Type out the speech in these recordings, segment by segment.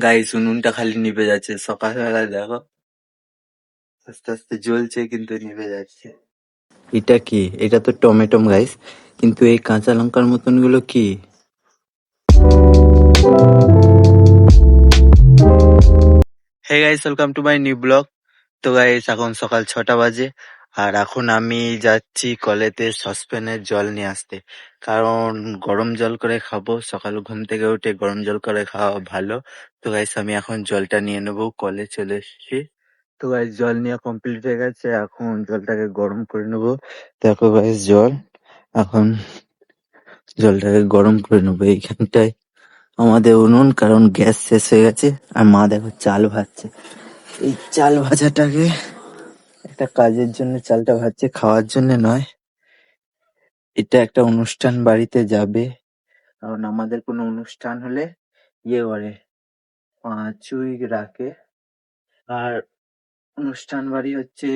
Guys উনুনটা খালি নিভে যাচ্ছে সকালবেলা দেখো আস্তে আস্তে জ্বলছে কিন্তু নিভে যাচ্ছে। এটা কি? এটা তো টমেটো গাইস, কিন্তু এই কাঁচা লঙ্কার মতন গুলো কি? Hey guys, welcome to my new blog. তো গাইস এখন সকাল 6টা বাজে, আর এখন আমি যাচ্ছি কলেতে সসপ্যানের জল নিয়ে আসতে, কারণ গরম জল করে খাবো। সকাল ঘুম থেকে উঠে গরম জল করে খাওয়া ভালো। তো গাইস আমি এখন জলটা নিয়ে নেবো, কলে চলে এসেছি। তো গাইস জল নেওয়া কমপ্লিট হয়ে গেছে, এখন জলটাকে গরম করে নেবো। দেখো গাইস জল, এখন জলটাকে গরম করে নেবো এইখানটায় আমাদের উনুন, কারণ গ্যাস শেষ হয়ে গেছে। আর মা দেখো চাল ভাজছে, এই চাল ভাজাটাকে একটা কাজের জন্য চালটা ভাজছে, খাওয়ার জন্য নয়। এটা একটা অনুষ্ঠান বাড়িতে যাবে, কারণ আমাদের কোনো অনুষ্ঠান হলে ইয়ে করে, পাঁচুই রাখে। আর অনুষ্ঠান বাড়ি হচ্ছে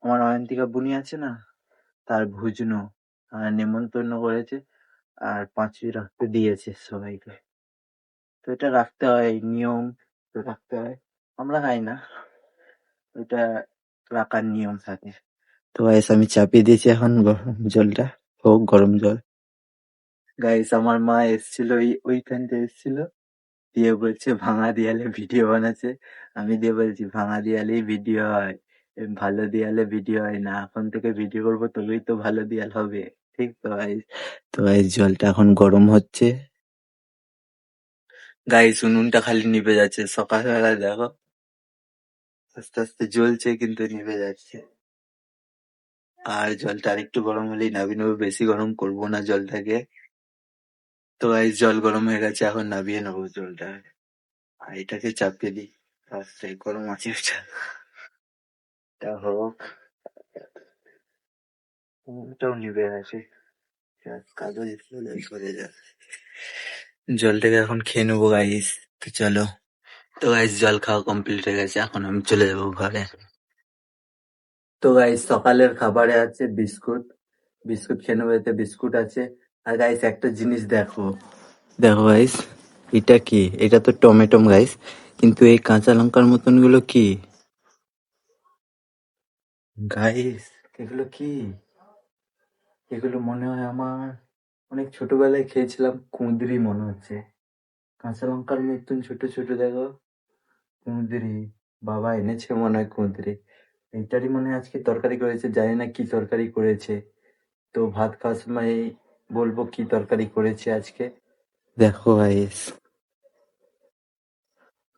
আমার অয়ন্তিকা বুনি আছে না, তার ভুজনো আর নেমন্তন্ন করেছে, আর পাঁচুই রাখতে দিয়েছে সবাইকে। তো এটা রাখতে হয়, নিয়ম তো রাখতে হয়। আমরা খাই না, এটা রাখার নিয়ম থাকে। তো গাইস আমি চাপিয়ে দিয়েছি এখন গরম জলটা, হোক গরম জল। গাইস আমার মা এসেছিল, ওইখানটা এসেছিল, দিয়ে বলছে ভাঙা দেয়ালে ভিডিও বানাচ্ছে। আমি দিয়ে বলছি ভাঙা দেয়ালেই ভিডিও হয়, ভালো দেয়ালে ভিডিও হয় না। এখন থেকে ভিডিও করবো তবেই তো ভালো দেয়াল হবে, ঠিক তো গাইস? তো গাইস জলটা এখন গরম হচ্ছে। গাইস উনুনটা খালি নিভে যাচ্ছে সকালবেলা দেখো আস্তে আস্তে জ্বলছে কিন্তু নিভে যাচ্ছে। আর জলটা আরেকটু গরম হলেই নামিয়ে নেবো, বেশি গরম করবো না জলটাকে। তো গাইস জল গরম হয়ে গেছে, এখন নামিয়ে নেবো জলটা। আর এটাকে চাপিয়ে দিই, আস্তে গরম আছে এটা। এটা হোক, ওটাও নিভে গেছে, কাগজ সরে যাবে। জলটাকে এখন খেয়ে নেবো গাইস, তো চলো। তো গাইস জল খাওয়া কমপ্লিট হয়ে গেছে, এখন আমি চলে যাবো ঘরে। তো গাইস সকালের খাবারে আছে বিস্কুট, বিস্কুট খেয়ে নেবো, এতে বিস্কুট আছে। আর গাইস একটা জিনিস দেখো, দেখো গাইস এটা কি? এটা তো টমেটো গাইস, কিন্তু এই কাঁচা লঙ্কার মতন গুলো কি? গাইস এগুলো কি? এগুলো মনে হয় আমার অনেক ছোটবেলায় খেয়েছিলাম, কুঁদরি মনে হচ্ছে। কাঁচা লঙ্কার মতন ছোট ছোট দেখো, কুঁদরি। বাবা এনেছে মনে হয় কুঁদরি, এইটারই মনে হয় আজকে তরকারি করেছে, জানি না কি তরকারি করেছে। তো ভাত খাওয়ার সময় বলবো কি তরকারি করেছে আজকে। দেখো গাইস,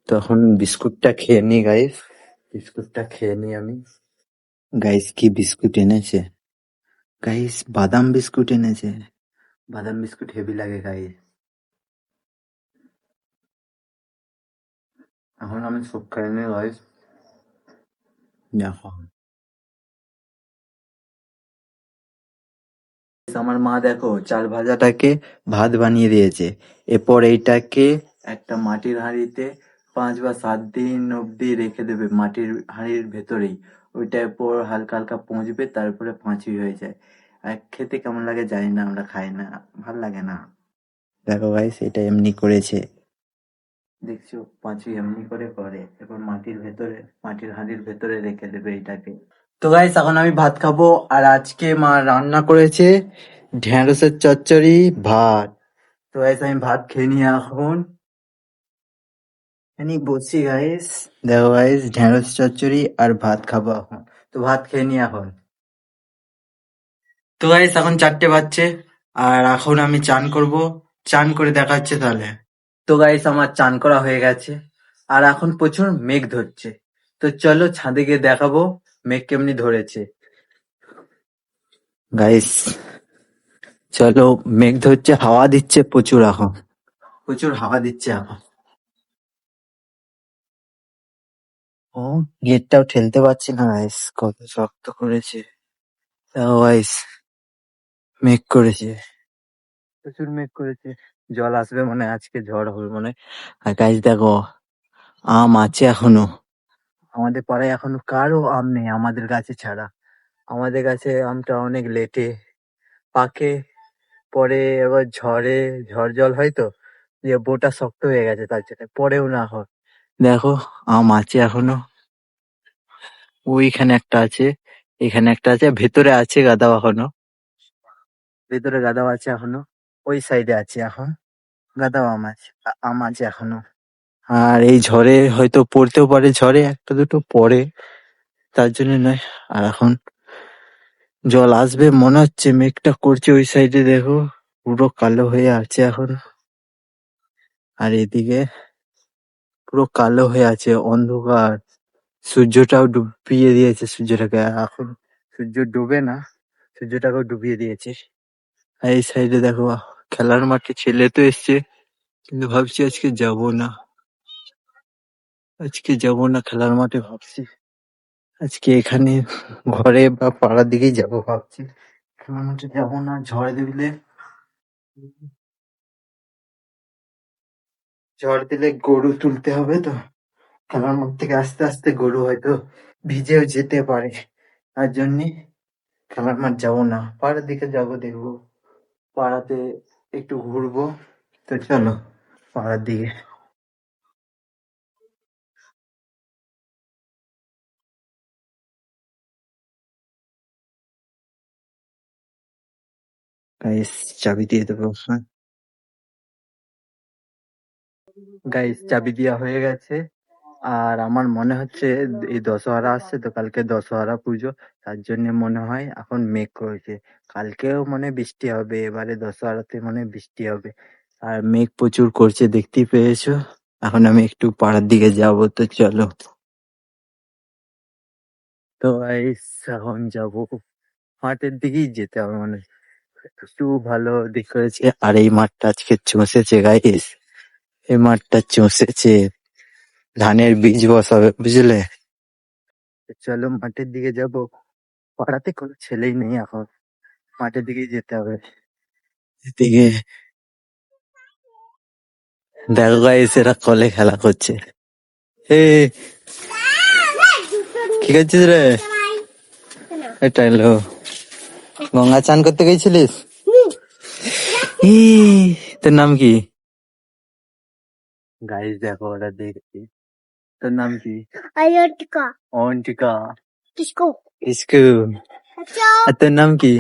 তখন বিস্কুটটা খেয়ে নি গাইস, বিস্কুটটা খেয়ে নি আমি। গাইস কি বিস্কুট এনেছে? গাইস বাদাম বিস্কুট এনেছে, বাদাম বিস্কুট হেভি লাগে গাইস। এখন আমি সব খাই নি গাইস, দেখো। আমার মা দেখো চাল ভাজাটাকে ভাত বানিয়ে দিয়েছে। এরপর এইটাকে একটা মাটির হাঁড়িতে 5 বা 7 দিন অব্দি রেখে দেবে, মাটির হাঁড়ির ভেতরেই। ওইটার পর হালকা হালকা পচবে, তারপরে পাঁচুই হয়ে যায়। আর খেতে কেমন লাগে জানি না, আমরা খাই না, ভাল লাগে না। দেখো গাইস এটা এমনি করেছে, দেখছো পাঁচুই এমনি করে করে। এরপর মাটির ভেতরে, মাটির হাঁড়ির ভেতরে রেখে দেবে এটাকে। তো গাইস এখন আমি ভাত খাবো, আর আজকে মা রান্না করেছে ঢেঁড়সের চচ্চড়ি, ভাত। তো গাইস আমি ভাত খেয়ে নিই এখন, এখানেই বসি গাইস। দেখো গাইস ঢেঁড়স চচ্চড়ি আর ভাত খাবো এখন। তো ভাত খেয়ে নিই এখন। তো গাইস এখন 4টে বাজছে, আর এখন আমি চান করব। চান করে দেখা হচ্ছে তাহলে। তো গাইস আমার চান করা হয়ে গেছে, আর এখন প্রচুর মেঘ ধরছে। তো চলো ছাদে গিয়ে দেখাবো মেঘ কেমনি ধরেছে। গাইস চলো, মেঘ ধরছে, হাওয়া দিচ্ছে প্রচুর এখন, প্রচুর হাওয়া দিচ্ছে এখন। ও গেটটাও ঠেলতে পারছি না গাইস, কত শক্ত করেছে। তাও গাইস মেঘ করেছে, প্রচুর মেঘ করেছে। জল আসবে মনে হয়, আজকে ঝড় হবে মনে হয়। আর গাইস দেখো আম আছে এখনো, আমাদের পাড়ায় এখনো কারো আম নেই আমাদের গাছে ছাড়া। আমাদের গাছে আমটা অনেক লেটে পাকে, পরে এবার ঝড়ে, ঝড় জল হয় তো, যে বোটা শক্ত হয়ে গেছে তার জন্য পরেও না হয়। দেখো আম আছে এখনো, ওইখানে একটা আছে, এখানে একটা আছে, ভেতরে আছে গাদা এখনো, ভেতরে গাদাও আছে এখনো, ওই সাইডে আছে এখন গাদাও আম আছে, আম আছে এখনো। আর এই ঝড়ে হয়তো পড়তেও পারে, ঝড়ে একটা দুটো পড়ে, তার জন্য নয়। আর এখন জল আসবে মনে হচ্ছে, মেঘটা করছে ওই সাইডে দেখো, পুরো কালো হয়ে আছে এখন। আর এদিকে পুরো কালো হয়ে আছে, অন্ধকার, সূর্যটাও ডুবিয়ে দিয়েছে সূর্যটাকে, এখন সূর্য ডুবে না, সূর্যটাকেও ডুবিয়ে দিয়েছে। আর এই সাইডে দেখো খেলার মাঠে ছেলে তো এসছে, কিন্তু ভাবছি আজকে যাব না, আজকে যাব না খেলার মাঠে, ভাবছি আজকে এখানে ঘরে বা পাড়ার দিকেই যাব ভাবছি, খেলার মাঠে যাবো না। ঝড় দিলে গরু তুলতে হবে তো, খেলার মাঠ থেকে আস্তে আস্তে গরু হয়তো ভিজেও যেতে পারে, তার জন্য খেলার মাঠ যাবো না, পাড়ার দিকে যাব, দেখবো পাড়াতে একটু ঘুরবো। তো চলো পাড়ার দিকে। গাইস চাবি দিয়ে দেবো, হ্যাঁ গাইস চাবি দেওয়া হয়ে গেছে। আর আমার মনে হচ্ছে এই দশহরা আসছে তো, কালকে দশহরা পুজো, তার জন্য মনে হয় এখন মেঘ করেছে, কালকেও মনে হয় বৃষ্টি হবে, এবারে দশহরাতে মনে হয় বৃষ্টি হবে। আর মেঘ প্রচুর করছে দেখতেই পেয়েছো। এখন আমি একটু পাড়ার দিকে যাব, তো চলো। তো গাইস এখন যাবো মাঠের দিকেই যেতে হবে, মানে একটু ভালো দিক করেছে। আর এই মাঠটা আজকে চষেছে গাইস, এই মাঠটা চষেছে, ধানের বীজ বসাবে বুঝলে। তো চলো মাঠের দিকে যাব, পাড়াতে কোনো ছেলেই নেই এখন, মাঠের দিকেই যেতে হবে। এদিকে দেখো গাইস এরা কলে খেলা করছে। এ কি করছিস রে? এটা এলো, গঙ্গা চান করতে গেছিলিস? ই, তোর নাম কি? গাইস দেখো ওরা দেখছি, তোর নাম কি? অয়ন্তিকা। অয়ন্তিকা। কিসকু। কিসকু। আর তোর নাম কি?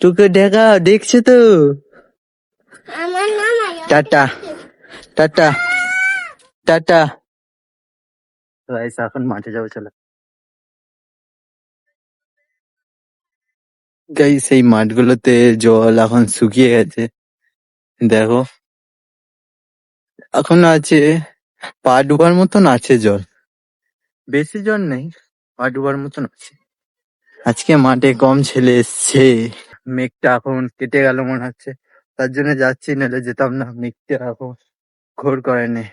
তোকে দেখাও, দেখছো তো? Tata, tata, tata. গাইস এখন মাঠে যাবো চলো। গাইস এই মাঠগুলোতে জল এখন শুকিয়ে গেছে, দেখো এখনো আছে, পা ডুবার মতন আছে জল, বেশি জল নেই, পা ডুবার মতন আছে। আজকে মাঠে কম ছেলে এসছে, মেঘটা এখন কেটে গেল মনে হচ্ছে, তার জন্য যাচ্ছি, নাহলে যেতাম না। মেঘটা এখন ঘোর করেনি,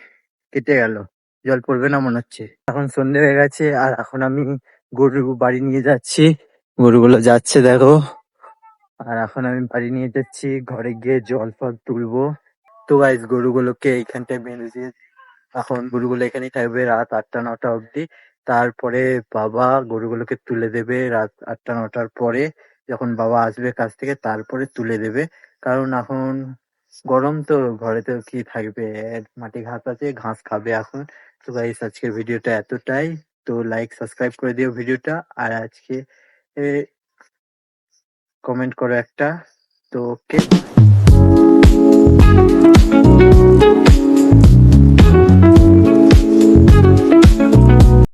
কেটে গেল, জল পড়বে না মনে হচ্ছে। এখন সন্ধে হয়ে গেছে, আর এখন আমি গরু বাড়ি নিয়ে যাচ্ছি, গরুগুলো যাচ্ছে দেখো। আর এখন আমি বাড়ি নিয়ে যাচ্ছি, ঘরে গিয়ে জল ফল তুলবো। তো গাইস গরুগুলোকে এইখানটায় বেঁধে দিয়ে, এখন গরুগুলো এখানেই থাকবে রাত 8টা 9টা অবধি। তারপরে বাবা গরুগুলোকে তুলে দেবে রাত 8টা 9টার পরে, যখন বাবা আসবে কাজ থেকে তারপরে তুলে দেবে। কারণ এখন গরম তো, ঘরে তো কি থাকবে, মাটি ঘাস আছে, ঘাস খাবে এখন। তো গাইস আজকের ভিডিওটা এতটাই, তো লাইক সাবস্ক্রাইব করে দিও ভিডিওটা, আর আজকে কমেন্ট করো একটা। তো ওকে।